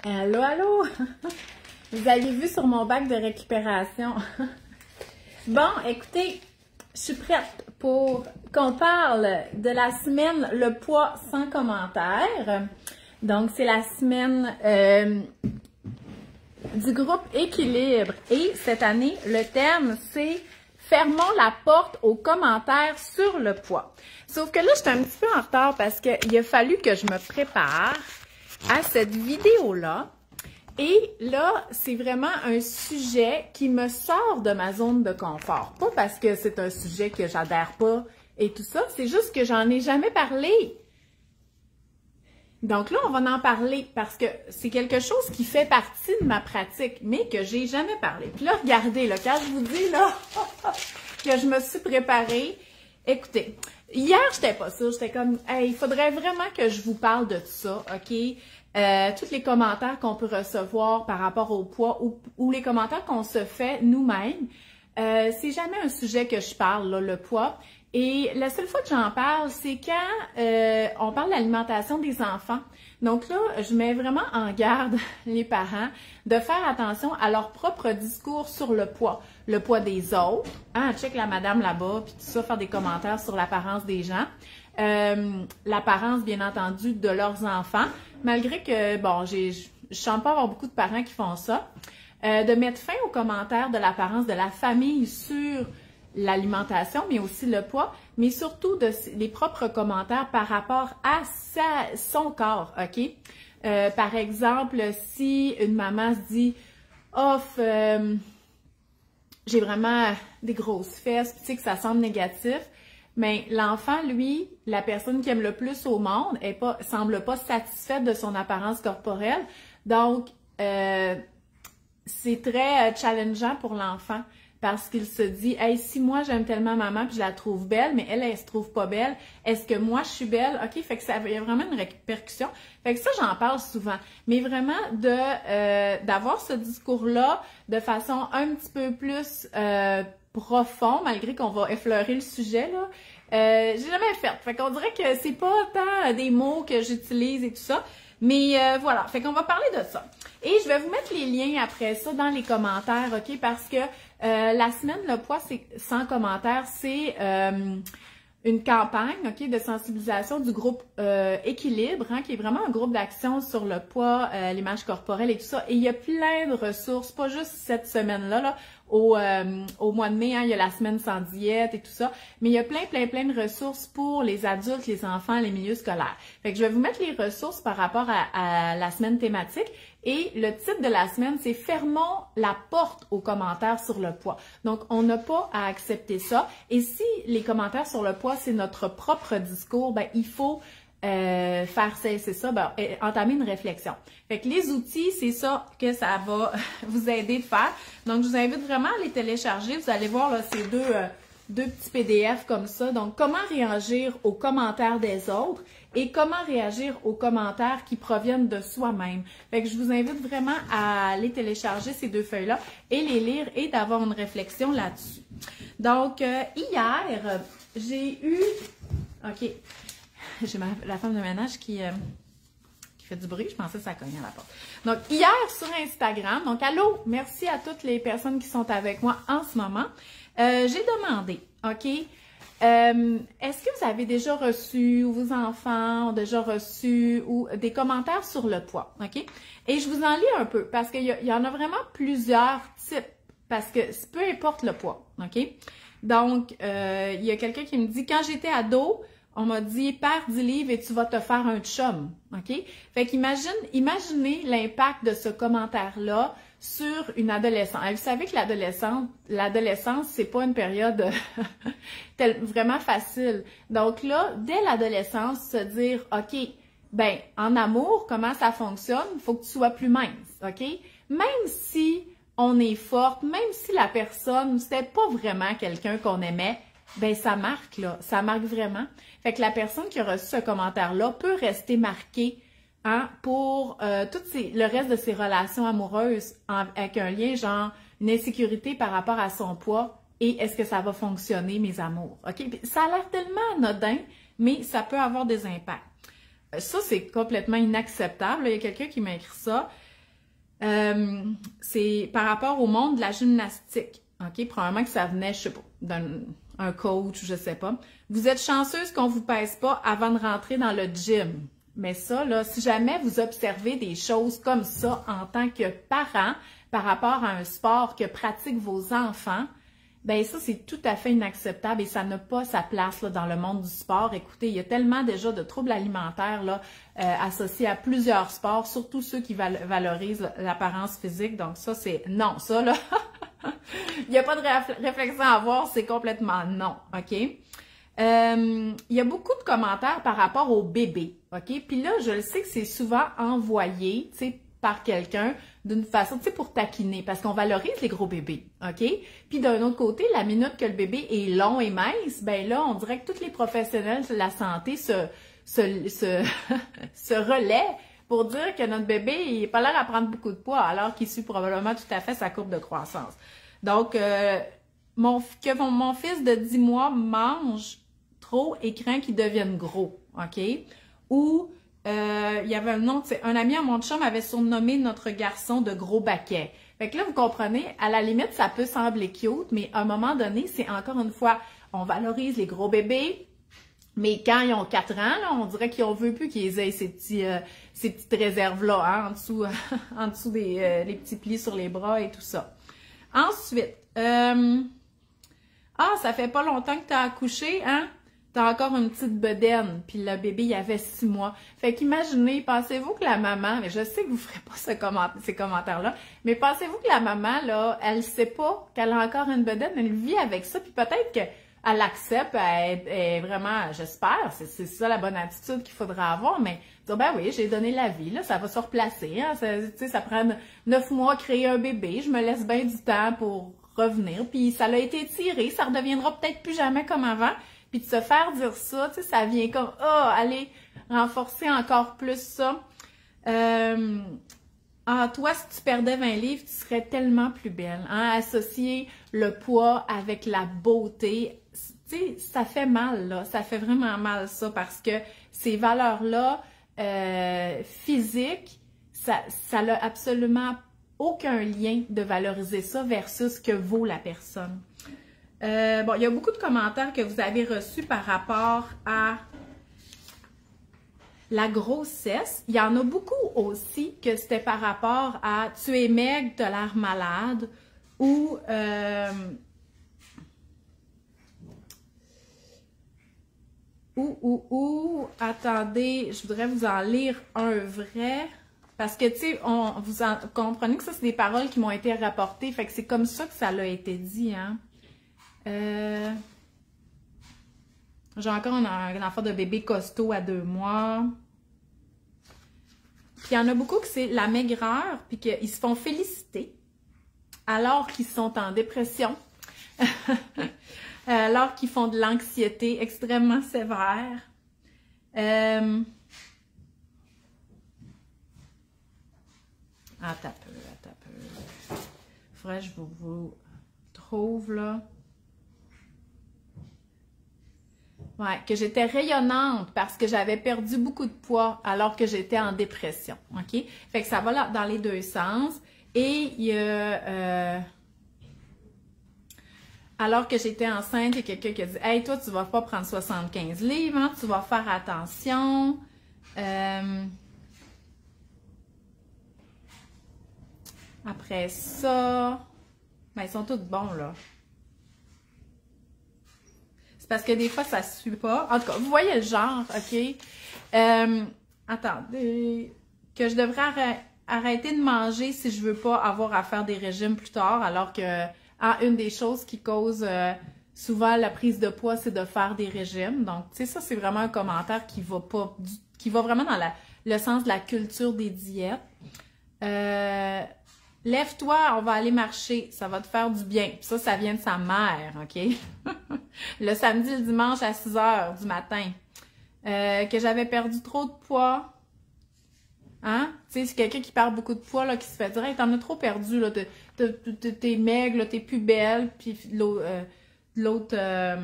Allô, allô! Vous avez vu sur mon bac de récupération. Bon, écoutez, je suis prête pour qu'on parle de la semaine Le poids sans commentaire. Donc, c'est la semaine du groupe Équilibre. Et cette année, le thème, c'est « Fermons la porte aux commentaires sur le poids ». Sauf que là, je suis un petit peu en retard parce qu'il a fallu que je me prépare à cette vidéo-là. Et là, c'est vraiment un sujet qui me sort de ma zone de confort. Pas parce que c'est un sujet que j'adhère pas et tout ça, c'est juste que j'en ai jamais parlé. Donc là, on va en parler parce que c'est quelque chose qui fait partie de ma pratique, mais que j'ai jamais parlé. Puis là, regardez, là, quand je vous dis là que je me suis préparée, écoutez, hier, j'étais pas sûre, j'étais comme, hey, il faudrait vraiment que je vous parle de tout ça, OK? Tous les commentaires qu'on peut recevoir par rapport au poids ou les commentaires qu'on se fait nous-mêmes, c'est jamais un sujet que je parle, là, le poids. Et la seule fois que j'en parle, c'est quand on parle de l'alimentation des enfants. Donc là, je mets vraiment en garde les parents de faire attention à leur propre discours sur le poids des autres. Hein, check la madame là-bas, puis tout ça, faire des commentaires sur l'apparence des gens. L'apparence, bien entendu, de leurs enfants, malgré que, bon, je sens pas avoir beaucoup de parents qui font ça. De mettre fin aux commentaires de l'apparence de la famille sur l'alimentation, mais aussi le poids, mais surtout les propres commentaires par rapport à son corps, OK? Par exemple, si une maman se dit « Oh, j'ai vraiment des grosses fesses », tu sais que ça semble négatif, mais l'enfant, lui, la personne qui aime le plus au monde, semble pas satisfaite de son apparence corporelle. Donc, c'est très challengeant pour l'enfant parce qu'il se dit « Hey, si moi j'aime tellement maman puis je la trouve belle, mais elle se trouve pas belle, est-ce que moi je suis belle? » OK, fait que il y a vraiment une répercussion. Fait que ça, j'en parle souvent. Mais vraiment, d'avoir ce discours-là de façon un petit peu plus profond, malgré qu'on va effleurer le sujet, là, j'ai jamais fait. Fait qu'on dirait que c'est pas tant des mots que j'utilise et tout ça, mais voilà. Fait qu'on va parler de ça. Et je vais vous mettre les liens après ça dans les commentaires, OK? Parce que la semaine Le poids sans commentaires, c'est une campagne, OK, de sensibilisation du groupe Équilibre, hein, qui est vraiment un groupe d'action sur le poids, l'image corporelle et tout ça. Et il y a plein de ressources, pas juste cette semaine-là, là, au mois de mai, hein, il y a la semaine sans diète et tout ça, mais il y a plein de ressources pour les adultes, les enfants, les milieux scolaires. Fait que je vais vous mettre les ressources par rapport à la semaine thématique. Et le titre de la semaine, c'est « Fermons la porte aux commentaires sur le poids ». Donc, on n'a pas à accepter ça. Et si les commentaires sur le poids, c'est notre propre discours, ben il faut faire cesser ça, ben, entamer une réflexion. Fait que les outils, c'est ça que ça va vous aider de faire. Donc, je vous invite vraiment à les télécharger. Vous allez voir là, ces deux petits PDF comme ça. Donc, comment réagir aux commentaires des autres et comment réagir aux commentaires qui proviennent de soi-même. Fait que je vous invite vraiment à les télécharger, ces deux feuilles-là, et les lire et d'avoir une réflexion là-dessus. Donc, hier, j'ai eu... OK. J'ai la femme de ménage qui fait du bruit. Je pensais que ça cognait à la porte. Donc, hier, sur Instagram, donc allô, merci à toutes les personnes qui sont avec moi en ce moment. J'ai demandé, OK, est-ce que vous avez déjà reçu, ou vos enfants ont déjà reçu, ou des commentaires sur le poids, OK? Et je vous en lis un peu, parce qu'il y en a vraiment plusieurs types, parce que peu importe le poids, OK? Donc, il y a quelqu'un qui me dit, quand j'étais ado, on m'a dit, perds 10 livres et tu vas te faire un chum, OK? Fait imaginez l'impact de ce commentaire-là sur une adolescente. Vous savez que l'adolescence, c'est pas une période vraiment facile. Donc là, dès l'adolescence, se dire, OK, ben, en amour, comment ça fonctionne? Il faut que tu sois plus mince, OK? Même si on est forte, même si la personne, c'était pas vraiment quelqu'un qu'on aimait, ben ça marque, là. Ça marque vraiment. Fait que la personne qui a reçu ce commentaire-là peut rester marquée, hein, pour le reste de ses relations amoureuses avec un lien, genre une insécurité par rapport à son poids et est-ce que ça va fonctionner, mes amours. OK? Ça a l'air tellement anodin, mais ça peut avoir des impacts. Ça, c'est complètement inacceptable. Il y a quelqu'un qui m'a écrit ça. c'est par rapport au monde de la gymnastique. OK? Probablement que ça venait, je sais pas, d'un coach ou je sais pas. Vous êtes chanceuse qu'on vous pèse pas avant de rentrer dans le gym. Mais ça, là, si jamais vous observez des choses comme ça en tant que parent par rapport à un sport que pratiquent vos enfants, ben ça, c'est tout à fait inacceptable et ça n'a pas sa place là, dans le monde du sport. Écoutez, il y a tellement déjà de troubles alimentaires là, associés à plusieurs sports, surtout ceux qui valorisent l'apparence physique. Donc ça, c'est non. Ça, là, il n'y a pas de réflexion à avoir, c'est complètement non. OK? Il y a beaucoup de commentaires par rapport au bébé, OK? Puis là, je le sais que c'est souvent envoyé, tu sais, par quelqu'un d'une façon, tu sais, pour taquiner, parce qu'on valorise les gros bébés, OK? Puis d'un autre côté, la minute que le bébé est long et mince, ben là, on dirait que tous les professionnels de la santé se relaient pour dire que notre bébé, il n'a pas l'air à prendre beaucoup de poids, alors qu'il suit probablement tout à fait sa courbe de croissance. Donc, mon fils de 10 mois mange trop et craint qu'il devienne gros, OK? Ou, il y avait un ami à mon chum avait surnommé notre garçon de gros baquet. Fait que là, vous comprenez, à la limite, ça peut sembler cute, mais à un moment donné, c'est encore une fois, on valorise les gros bébés, mais quand ils ont 4 ans, là, on dirait qu'ils ne veut plus qu'ils aient ces petites réserves-là, hein, en dessous des les petits plis sur les bras et tout ça. Ensuite, ça fait pas longtemps que tu as accouché, hein? T'as encore une petite bedaine, puis le bébé, il avait 6 mois. Fait qu'imaginez, pensez-vous que la maman, mais je sais que vous ne ferez pas ces commentaires-là, mais pensez-vous que la maman, là, elle sait pas qu'elle a encore une bedaine, elle vit avec ça, puis peut-être qu'elle l'accepte, elle est vraiment, j'espère, c'est ça la bonne attitude qu'il faudra avoir, mais dire, ben oui, j'ai donné la vie, là, ça va se replacer, hein, ça prend 9 mois à créer un bébé, je me laisse bien du temps pour revenir, puis ça l'a été tiré, ça redeviendra peut-être plus jamais comme avant. Puis de se faire dire ça, tu sais, ça vient comme, aller renforcer encore plus ça. Toi, si tu perdais 20 livres, tu serais tellement plus belle. Hein? Associer le poids avec la beauté, tu sais, ça fait mal, là. Ça fait vraiment mal, ça, parce que ces valeurs-là, physiques, ça n'a absolument aucun lien de valoriser ça versus ce que vaut la personne. Il y a beaucoup de commentaires que vous avez reçus par rapport à la grossesse. Il y en a beaucoup aussi que c'était par rapport à « tu es maigre, tu as l'air malade » ou attendez, je voudrais vous en lire un vrai. Parce que, tu sais, vous comprenez que ça, c'est des paroles qui m'ont été rapportées. Fait que c'est comme ça que ça l'a été dit, hein. J'ai encore un enfant de bébé costaud à 2 mois. Puis il y en a beaucoup que c'est la maigreur, puis qu'ils se font féliciter alors qu'ils sont en dépression, alors qu'ils font de l'anxiété extrêmement sévère. Attends un peu. Faudrait que je vous trouve, là. Ouais, que j'étais rayonnante parce que j'avais perdu beaucoup de poids alors que j'étais en dépression, OK? Fait que ça va là, dans les deux sens. Et il y a... alors que j'étais enceinte, il y a quelqu'un qui a dit « Hey, toi, tu vas pas prendre 75 livres, hein? Tu vas faire attention. » Après ça... Ben, ils sont tous bons, là. C'est parce que des fois, ça ne suit pas. En tout cas, vous voyez le genre, OK? Attendez. Que je devrais arrêter de manger si je ne veux pas avoir à faire des régimes plus tard, alors que une des choses qui cause souvent la prise de poids, c'est de faire des régimes. Donc, tu sais, ça, c'est vraiment un commentaire qui va pas, qui va vraiment dans le sens de la culture des diètes. Lève-toi, on va aller marcher, ça va te faire du bien. Puis ça vient de sa mère, OK? Le samedi, le dimanche à 6 h du matin. Que j'avais perdu trop de poids. Hein? Tu sais, c'est quelqu'un qui perd beaucoup de poids, là, qui se fait dire, hey, t'en as trop perdu, là, t'es maigre, là, t'es plus belle. Puis l'autre, tu as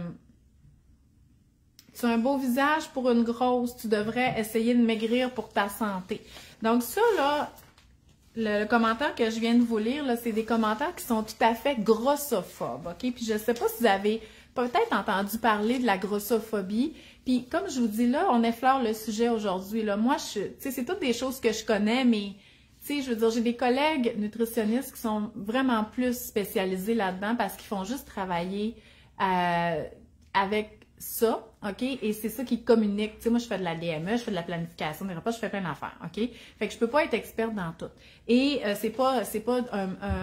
un beau visage pour une grosse, tu devrais essayer de maigrir pour ta santé. Donc ça, là, le commentaire que je viens de vous lire, là, c'est des commentaires qui sont tout à fait grossophobes, OK? Puis je sais pas si vous avez peut-être entendu parler de la grossophobie. Puis comme je vous dis là, on effleure le sujet aujourd'hui. Là, moi, tu sais, c'est toutes des choses que je connais, mais tu sais, je veux dire, j'ai des collègues nutritionnistes qui sont vraiment plus spécialisés là-dedans parce qu'ils font juste travailler avec ça, OK? Et c'est ça qui communique. Tu sais, moi, je fais de la DME, je fais de la planification des repas, je fais plein d'affaires, OK? Fait que je peux pas être experte dans tout. Et c'est pas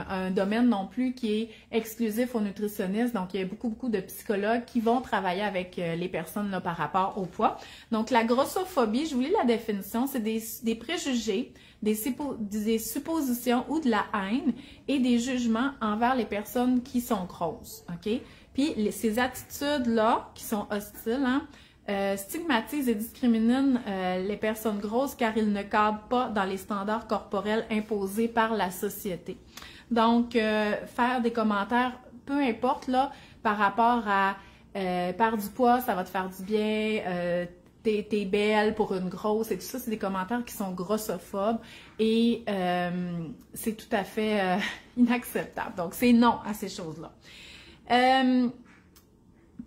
un domaine non plus qui est exclusif aux nutritionnistes. Donc, il y a beaucoup de psychologues qui vont travailler avec les personnes là, par rapport au poids. Donc, la grossophobie, je vous lis la définition, c'est des préjugés, des suppositions ou de la haine et des jugements envers les personnes qui sont grosses, OK? Puis ces attitudes-là, qui sont hostiles, stigmatisent et discriminent les personnes grosses car ils ne cadrent pas dans les standards corporels imposés par la société. Donc, faire des commentaires, peu importe, là, par rapport à perdre du poids, ça va te faire du bien, t'es belle pour une grosse et tout ça, c'est des commentaires qui sont grossophobes et c'est tout à fait inacceptable. Donc, c'est non à ces choses-là.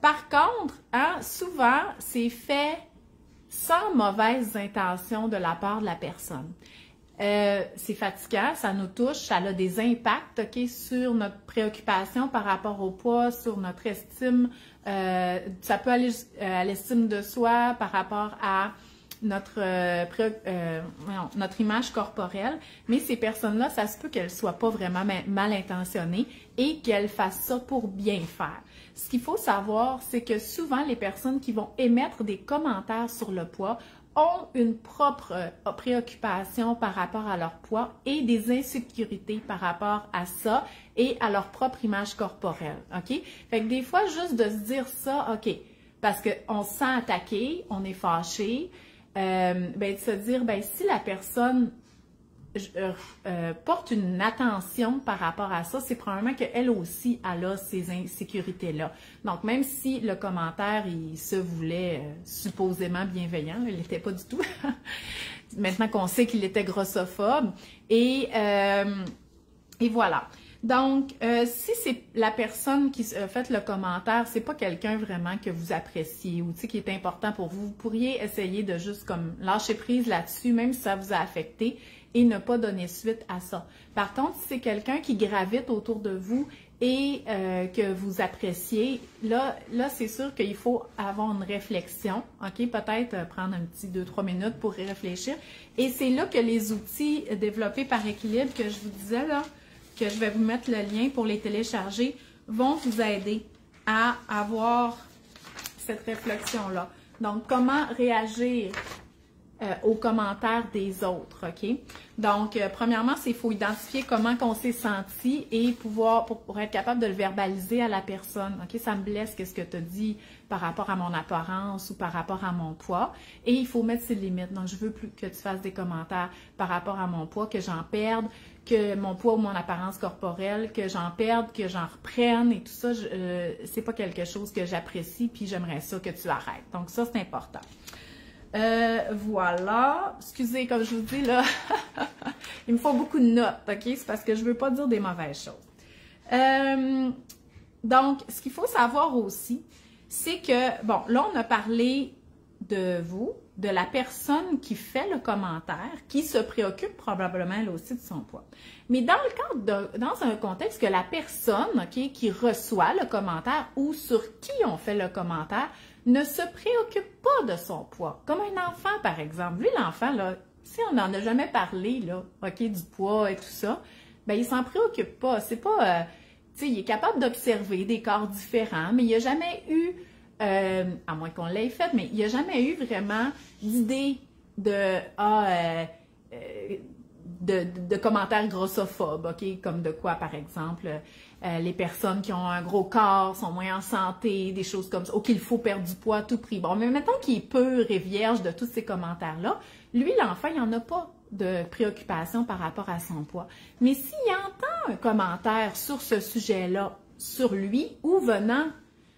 Par contre, souvent, c'est fait sans mauvaise intention de la part de la personne. C'est fatigant, ça nous touche, ça a des impacts, OK, sur notre préoccupation par rapport au poids, sur notre estime. Ça peut aller à l'estime de soi par rapport à notre image corporelle, mais ces personnes-là, ça se peut qu'elles ne soient pas vraiment mal intentionnées et qu'elles fassent ça pour bien faire. Ce qu'il faut savoir, c'est que souvent, les personnes qui vont émettre des commentaires sur le poids ont une propre préoccupation par rapport à leur poids et des insécurités par rapport à ça et à leur propre image corporelle, OK? Fait que des fois, juste de se dire ça, OK, parce qu'on se sent attaqué, on est fâché, ben, de se dire, ben, si la personne porte une attention par rapport à ça, c'est probablement qu'elle aussi, elle a ces insécurités-là. Donc, même si le commentaire, il se voulait supposément bienveillant, il n'était pas du tout. Maintenant qu'on sait qu'il était grossophobe. Et voilà. Donc, si c'est la personne qui fait le commentaire, c'est pas quelqu'un vraiment que vous appréciez ou qui est important pour vous, vous pourriez essayer de juste comme lâcher prise là-dessus, même si ça vous a affecté, et ne pas donner suite à ça. Par contre, si c'est quelqu'un qui gravite autour de vous et que vous appréciez, là c'est sûr qu'il faut avoir une réflexion, OK? Peut-être prendre un petit 2-3 minutes pour y réfléchir. Et c'est là que les outils développés par Équilibre, que je vous disais là, que je vais vous mettre le lien pour les télécharger, vont vous aider à avoir cette réflexion-là. Donc, comment réagir aux commentaires des autres, OK? Donc, premièrement, il faut identifier comment on s'est senti et pour être capable de le verbaliser à la personne, OK? Ça me blesse, qu'est-ce que tu as dit par rapport à mon apparence ou par rapport à mon poids. Et il faut mettre ses limites. Donc, je veux plus que tu fasses des commentaires par rapport à mon poids, que j'en perde, que mon poids ou mon apparence corporelle, que j'en perde, que j'en reprenne et tout ça, c'est pas quelque chose que j'apprécie, puis j'aimerais ça que tu arrêtes. Donc, ça, c'est important. Voilà. Excusez, comme je vous dis, là, il me faut beaucoup de notes, OK? C'est parce que je veux pas dire des mauvaises choses. Donc, ce qu'il faut savoir aussi, c'est que, bon, là, on a parlé de vous, de la personne qui fait le commentaire, qui se préoccupe probablement, elle aussi, de son poids. Mais dans le cadre dans un contexte que la personne, OK, qui reçoit le commentaire ou sur qui on fait le commentaire, ne se préoccupe pas de son poids. Comme un enfant, par exemple. Lui, l'enfant, là, si on n'en a jamais parlé, là, OK, du poids et tout ça, ben il s'en préoccupe pas. C'est pas, tu sais, il est capable d'observer des corps différents, mais il n'a jamais eu, à moins qu'on l'ait fait, mais il n'a jamais eu vraiment d'idée de commentaires grossophobes, OK? Comme de quoi, par exemple, les personnes qui ont un gros corps sont moins en santé, des choses comme ça, ou qu'il faut perdre du poids à tout prix. Bon, mais mettons qu'il est pur et vierge de tous ces commentaires-là, lui, l'enfant, il n'en a pas de préoccupation par rapport à son poids. Mais s'il entend un commentaire sur ce sujet-là, sur lui, ou venant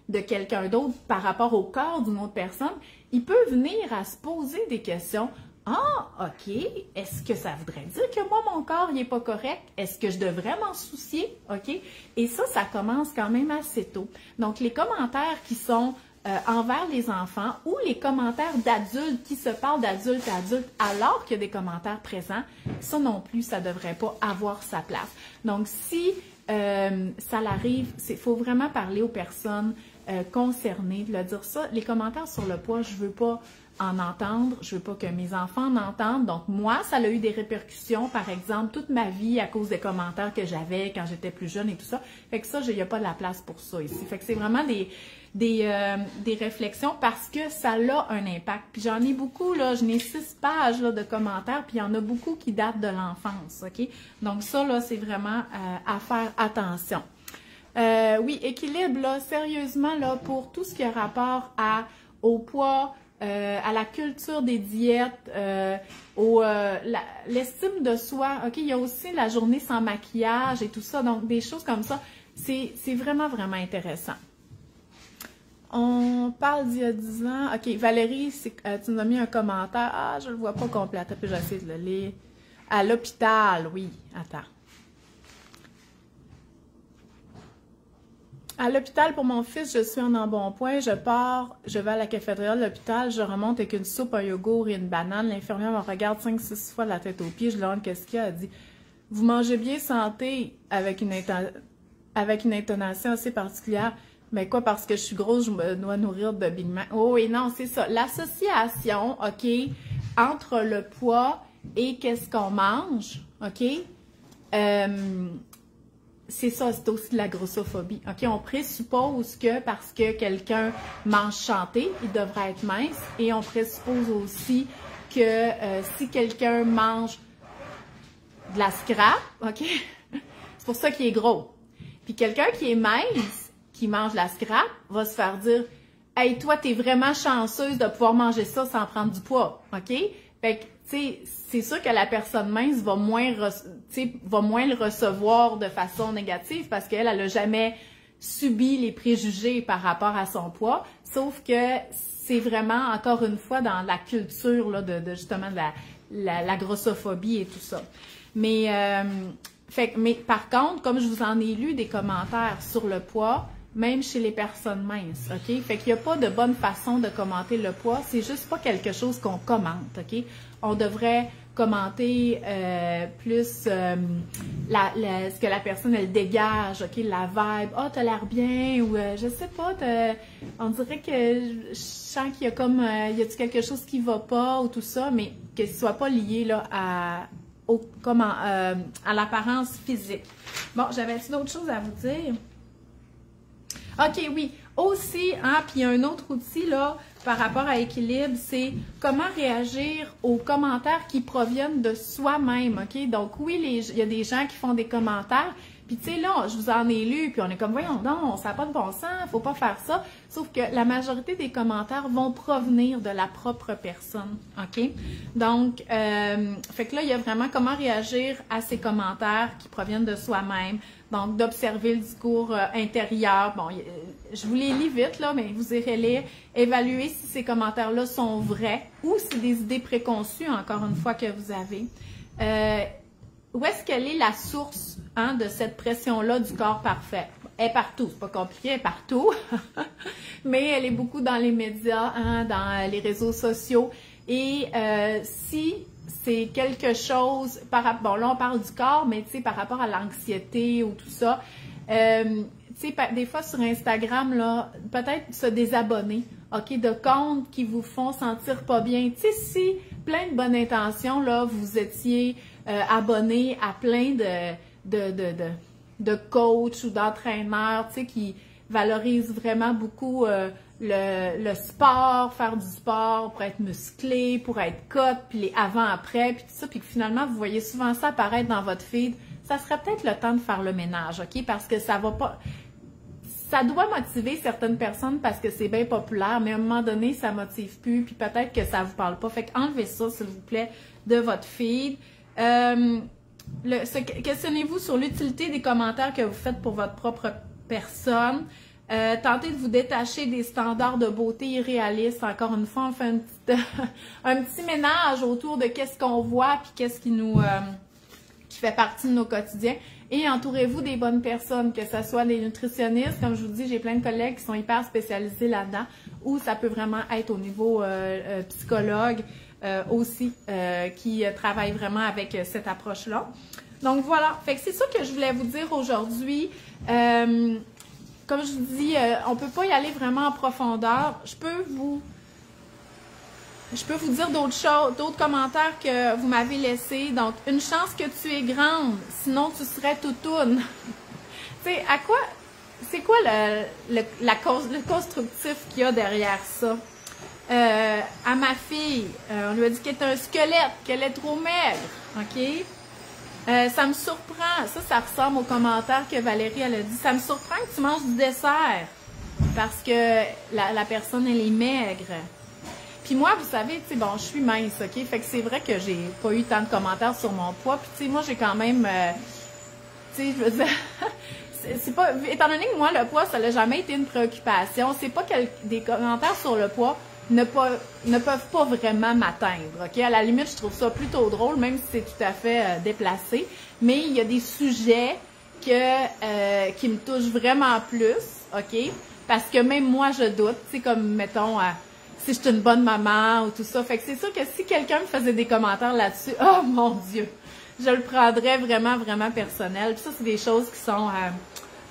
de quelqu'un d'autre par rapport au corps d'une autre personne, il peut venir à se poser des questions Ah, OK. Est-ce que ça voudrait dire que moi, mon corps, il n'est pas correct? Est-ce que je devrais m'en soucier? OK? Et ça commence quand même assez tôt. Donc, les commentaires qui sont envers les enfants ou les commentaires d'adultes qui se parlent d'adulte à adulte alors qu'il y a des commentaires présents, ça non plus, ça ne devrait pas avoir sa place. Donc, si ça l'arrive, il faut vraiment parler aux personnes concernées, de leur dire ça. Les commentaires sur le poids, je ne veux pas en entendre, je veux pas que mes enfants en entendent. Donc moi, ça a eu des répercussions, par exemple, toute ma vie à cause des commentaires que j'avais quand j'étais plus jeune et tout ça. Fait que ça, il n'y a pas de la place pour ça ici. Fait que c'est vraiment des réflexions parce que ça a un impact. Puis j'en ai beaucoup, là, je n'ai 6 pages là, de commentaires, puis il y en a beaucoup qui datent de l'enfance, OK? Donc ça, là, c'est vraiment à faire attention. Oui, équilibre, là, sérieusement, là, pour tout ce qui a rapport au poids, à la culture des diètes, l'estime de soi. OK, il y a aussi la journée sans maquillage et tout ça. Donc, des choses comme ça, c'est vraiment, vraiment intéressant. On parle d'il y a 10 ans. OK, Valérie, tu nous as mis un commentaire. Ah, je ne le vois pas complet. Attends, puis j'essaie de le lire. À l'hôpital, oui. Attends. À l'hôpital pour mon fils, je suis en embonpoint, je pars, je vais à la cafétéria de l'hôpital, je remonte avec une soupe, un yogourt et une banane. L'infirmière me regarde 5-6 fois de la tête aux pieds, je lui demande qu'est-ce qu'il y a, elle dit « Vous mangez bien santé » avec une intonation assez particulière. Mais quoi, parce que je suis grosse, je me dois nourrir de Big Mac. Oh oui, non, c'est ça. L'association, OK, entre le poids et qu'est-ce qu'on mange, OK? C'est ça, c'est aussi de la grossophobie. OK, on présuppose que parce que quelqu'un mange chanté, il devrait être mince. Et on présuppose aussi que si quelqu'un mange de la scrap, OK, c'est pour ça qu'il est gros. Puis quelqu'un qui est mince, qui mange de la scrap, va se faire dire « Hey, toi, t'es vraiment chanceuse de pouvoir manger ça sans prendre du poids. » OK? Fait que, tu sais, c'est sûr que la personne mince va moins le recevoir de façon négative parce qu'elle n'a jamais subi les préjugés par rapport à son poids. Sauf que c'est vraiment, encore une fois, dans la culture là, justement de la grossophobie et tout ça. Mais par contre, comme je vous en ai lu des commentaires sur le poids, même chez les personnes minces, OK? Fait qu'il n'y a pas de bonne façon de commenter le poids, c'est juste pas quelque chose qu'on commente, OK? On devrait commenter plus ce que la personne, elle dégage, OK? La vibe, « Ah, t'as l'air bien » ou je sais pas, on dirait que je sens qu'il y a comme, y a-t-il quelque chose qui va pas ou tout ça, mais que ce soit pas lié là, à l'apparence physique. Bon, j'avais-tu d'autres choses à vous dire? OK, oui. Aussi, hein, puis il y a un autre outil là par rapport à l'équilibre, c'est comment réagir aux commentaires qui proviennent de soi-même, OK? Donc oui, il y a des gens qui font des commentaires, puis tu sais là, je vous en ai lu, puis on est comme, voyons donc, ça n'a pas de bon sens, faut pas faire ça. Sauf que la majorité des commentaires vont provenir de la propre personne, OK? Donc, fait que là, il y a vraiment comment réagir à ces commentaires qui proviennent de soi-même. Donc, d'observer le discours intérieur. Bon, je vous les lis vite, là, mais vous irez lire. Évaluer si ces commentaires-là sont vrais ou si c'est des idées préconçues, encore une fois, que vous avez. Où est-ce qu'elle est la source hein, de cette pression-là du corps parfait? Elle est partout, c'est pas compliqué, elle est partout. Mais elle est beaucoup dans les médias, hein, dans les réseaux sociaux. Et si c'est quelque chose, bon là on parle du corps, mais tu sais par rapport à l'anxiété ou tout ça, tu sais des fois sur Instagram, là, peut-être se désabonner, OK, de comptes qui vous font sentir pas bien. Tu sais, si plein de bonnes intentions, là, vous étiez abonné à plein de coachs ou d'entraîneurs, tu sais, qui valorisent vraiment beaucoup le sport, faire du sport pour être musclé, pour être cut, puis les avant-après, puis tout ça, puis que finalement, vous voyez souvent ça apparaître dans votre feed, ça serait peut-être le temps de faire le ménage, OK? Parce que ça va pas... Ça doit motiver certaines personnes parce que c'est bien populaire, mais à un moment donné, ça motive plus, puis peut-être que ça vous parle pas. Fait qu'enlevez ça, s'il vous plaît, de votre feed. Questionnez-vous sur l'utilité des commentaires que vous faites pour votre propre personne. Tentez de vous détacher des standards de beauté irréalistes. Encore une fois, on fait un petit ménage autour de qu'est-ce qu'on voit puis qu'est-ce qui qui fait partie de nos quotidiens. Et entourez-vous des bonnes personnes, que ce soit des nutritionnistes. Comme je vous dis, j'ai plein de collègues qui sont hyper spécialisés là-dedans, ou ça peut vraiment être au niveau psychologue aussi, qui travaillent vraiment avec cette approche-là. Donc voilà, fait que c'est ça que je voulais vous dire aujourd'hui. Comme je vous dis, on ne peut pas y aller vraiment en profondeur. Je peux vous dire d'autres choses, d'autres commentaires que vous m'avez laissés. Donc, une chance que tu es grande, sinon tu serais toutoune. Tu sais, c'est quoi le constructif qu'il y a derrière ça? À ma fille, on lui a dit qu'elle est un squelette, qu'elle est trop maigre, OK? Ça me surprend, ça ressemble au commentaire que Valérie elle a dit, ça me surprend que tu manges du dessert parce que la personne elle est maigre. Puis moi, vous savez, tu sais, bon, je suis mince, OK? Fait que c'est vrai que j'ai pas eu tant de commentaires sur mon poids, puis tu sais, moi j'ai quand même, tu sais, je veux dire, c'est pas, étant donné que moi le poids ça n'a jamais été une préoccupation, c'est pas que des commentaires sur le poids ne peuvent pas vraiment m'atteindre, OK? À la limite, je trouve ça plutôt drôle, même si c'est tout à fait déplacé. Mais il y a des sujets qui me touchent vraiment plus, OK? Parce que même moi, je doute, tu sais, comme, mettons, si je suis une bonne maman ou tout ça. Fait que c'est sûr que si quelqu'un me faisait des commentaires là-dessus, oh mon Dieu, je le prendrais vraiment, vraiment personnel. Puis ça, c'est des choses qui sont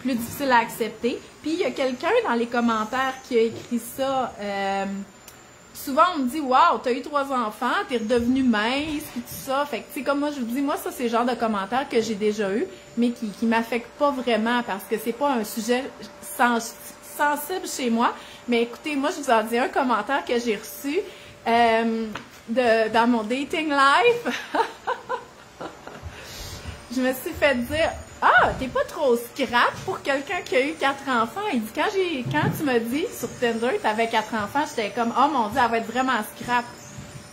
plus difficiles à accepter. Puis il y a quelqu'un dans les commentaires qui a écrit ça... souvent, on me dit, waouh, t'as eu 3 enfants, t'es redevenue mince, puis tout ça. Fait que, tu sais, comme moi, je vous dis, moi, ça, c'est le genre de commentaires que j'ai déjà eu, mais qui m'affectent pas vraiment parce que c'est pas un sujet sensible chez moi. Mais écoutez, moi, je vous en dis un commentaire que j'ai reçu dans mon dating life. Je me suis fait dire, ah, t'es pas trop scrap pour quelqu'un qui a eu 4 enfants. Il dit, quand tu m'as dit sur Tinder que t'avais 4 enfants, j'étais comme, oh mon Dieu, elle va être vraiment scrap.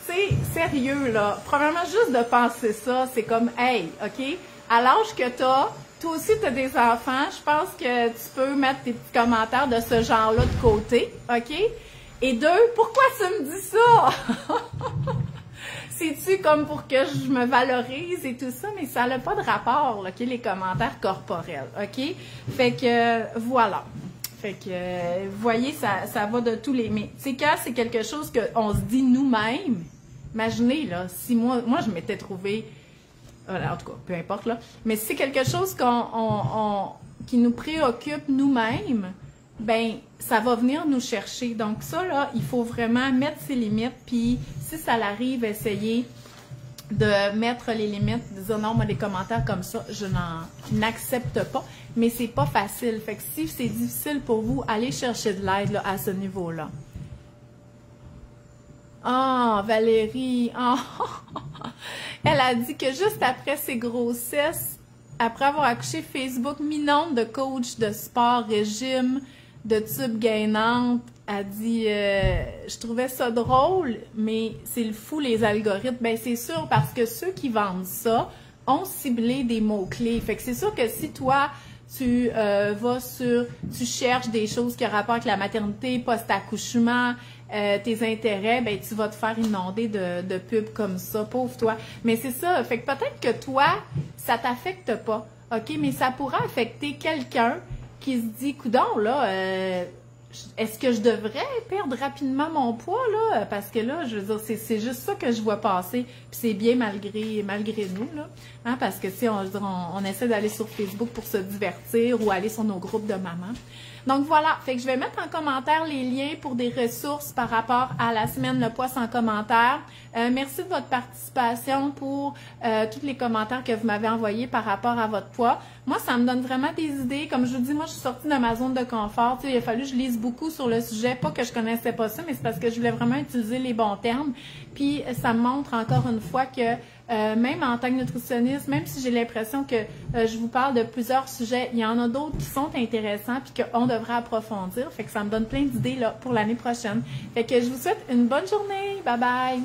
Tu sais, sérieux, là. Premièrement, juste de penser ça, c'est comme, hey, OK, à l'âge que t'as, toi aussi t'as des enfants, je pense que tu peux mettre tes petits commentaires de ce genre-là de côté, OK? Et 2, pourquoi tu me dis ça? C'est-tu comme pour que je me valorise et tout ça, mais ça n'a pas de rapport, là, OK, les commentaires corporels, OK? Fait que, voilà. Fait que, vous voyez, ça va de tous les... Mais, tu sais, quand c'est quelque chose qu'on se dit nous-mêmes, imaginez, là, si moi je m'étais trouvée... en tout cas, peu importe, là. Mais si c'est quelque chose qui nous préoccupe nous-mêmes, ben ça va venir nous chercher. Donc ça, là, il faut vraiment mettre ses limites, puis si ça l'arrive, essayer de mettre les limites, de dire non, moi, des commentaires comme ça, je n'accepte pas, mais c'est pas facile. Fait que si c'est difficile pour vous, allez chercher de l'aide là, à ce niveau-là. Ah, Valérie, elle a dit que juste après ses grossesses, après avoir accouché, Facebook mi-nombre de coachs de sport, régime, de tubes gainantes, a dit je trouvais ça drôle, mais c'est le fou les algorithmes. Ben c'est sûr parce que ceux qui vendent ça ont ciblé des mots-clés. Fait que c'est sûr que si toi tu tu cherches des choses qui ont rapport avec la maternité, post-accouchement, tes intérêts, ben tu vas te faire inonder de pubs comme ça, pauvre toi. Mais c'est ça, fait que peut-être que toi, ça t'affecte pas, OK? Mais ça pourra affecter quelqu'un qui se dit, coudonc, là, est-ce que je devrais perdre rapidement mon poids, là? Parce que là, je veux dire, c'est juste ça que je vois passer. Puis c'est bien malgré nous, là. Hein? Parce que, tu sais, on essaie d'aller sur Facebook pour se divertir ou aller sur nos groupes de mamans. Donc voilà, fait que je vais mettre en commentaire les liens pour des ressources par rapport à la semaine Le Poids sans commentaire. Merci de votre participation pour tous les commentaires que vous m'avez envoyés par rapport à votre poids. Moi, ça me donne vraiment des idées. Comme je vous dis, moi, je suis sortie de ma zone de confort. Tu sais, il a fallu que je lise beaucoup sur le sujet. Pas que je connaissais pas ça, mais c'est parce que je voulais vraiment utiliser les bons termes. Puis, ça me montre encore une fois que même en tant que nutritionniste, même si j'ai l'impression que je vous parle de plusieurs sujets, il y en a d'autres qui sont intéressants puis qu'on devrait approfondir. Fait que ça me donne plein d'idées là pour l'année prochaine. Fait que je vous souhaite une bonne journée. Bye bye!